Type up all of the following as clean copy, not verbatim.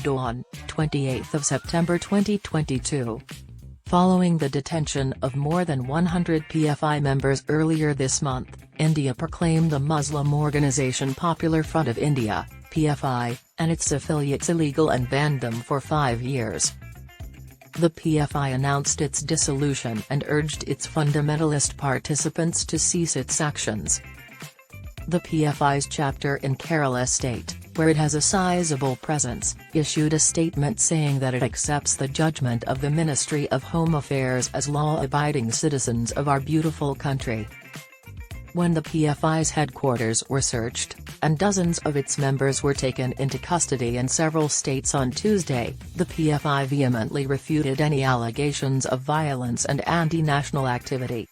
Dawn, 28 September 2022. Following the detention of more than 100 PFI members earlier this month, India proclaimed the Muslim organisation Popular Front of India, PFI, and its affiliates illegal and banned them for 5 years. The PFI announced its dissolution and urged its fundamentalist participants to cease its actions. The PFI's chapter in Kerala state, where it has a sizable presence, issued a statement saying that it accepts the judgment of the Ministry of Home Affairs as law-abiding citizens of our beautiful country. When the PFI's headquarters were searched, and dozens of its members were taken into custody in several states on Tuesday, the PFI vehemently refuted any allegations of violence and anti-national activity.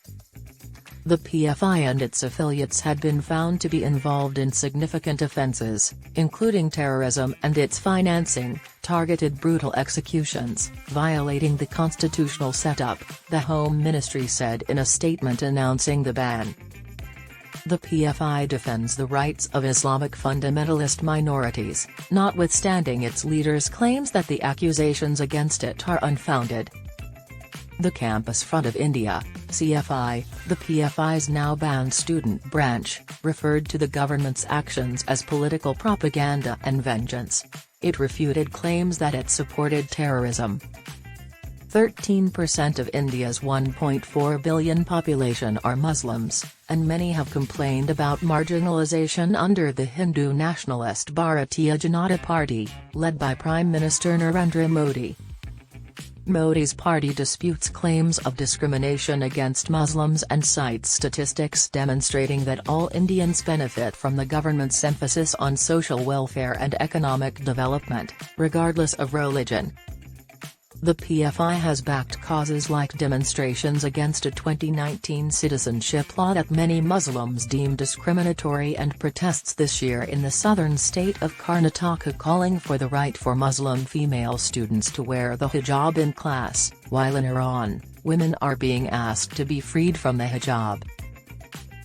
The PFI and its affiliates had been found to be involved in significant offences, including terrorism and its financing, targeted brutal executions, violating the constitutional setup, the Home Ministry said in a statement announcing the ban. The PFI defends the rights of Islamic fundamentalist minorities, notwithstanding its leaders' claims that the accusations against it are unfounded. The Campus Front of India, CFI, the PFI's now banned student branch, referred to the government's actions as political propaganda and vengeance. It refuted claims that it supported terrorism. 13% of India's 1.4 billion population are Muslims, and many have complained about marginalization under the Hindu nationalist Bharatiya Janata Party, led by Prime Minister Narendra Modi. Modi's party disputes claims of discrimination against Muslims and cites statistics demonstrating that all Indians benefit from the government's emphasis on social welfare and economic development, regardless of religion. The PFI has backed causes like demonstrations against a 2019 citizenship law that many Muslims deem discriminatory and protests this year in the southern state of Karnataka calling for the right for Muslim female students to wear the hijab in class, while in Iran, women are being asked to be freed from the hijab.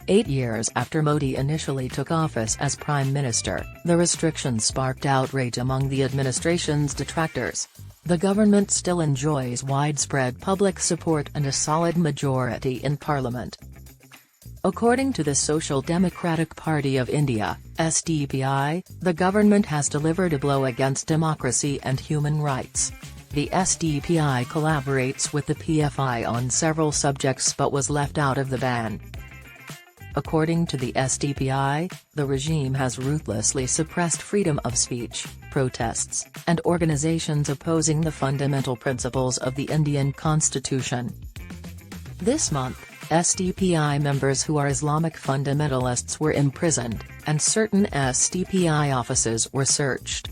8 years after Modi initially took office as Prime Minister, the restrictions sparked outrage among the administration's detractors. The government still enjoys widespread public support and a solid majority in parliament. According to the Social Democratic Party of India, SDP, the government has delivered a blow against democracy and human rights. The SDP collaborates with the PFI on several subjects but was left out of the ban. According to the SDP, the regime has ruthlessly suppressed freedom of speech, protests, and organizations opposing the fundamental principles of the Indian constitution. This month, SDP members who are Islamic fundamentalists were imprisoned, and certain SDP offices were searched.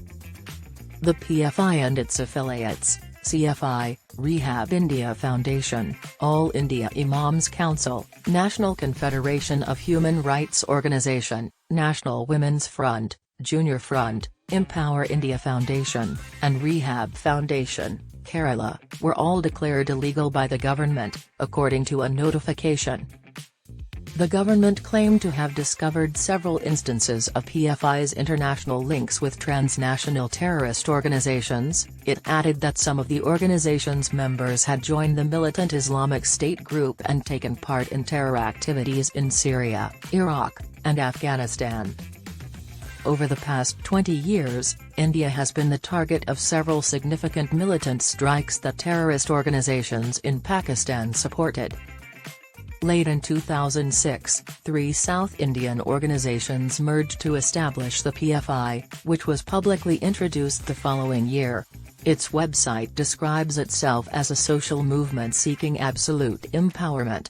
The PFI and its affiliates, CFI, Rehab India Foundation, All India Imams Council, National Confederation of Human Rights Organization, National Women's Front, Junior Front, Empower India Foundation, and Rehab Foundation, Kerala, were all declared illegal by the government, according to a notification. The government claimed to have discovered several instances of PFI's international links with transnational terrorist organizations. It added that some of the organization's members had joined the militant Islamic State group and taken part in terror activities in Syria, Iraq, and Afghanistan. Over the past 20 years, India has been the target of several significant militant strikes that terrorist organizations in Pakistan supported. Late in 2006, 3 South Indian organizations merged to establish the PFI, which was publicly introduced the following year. Its website describes itself as a social movement seeking absolute empowerment.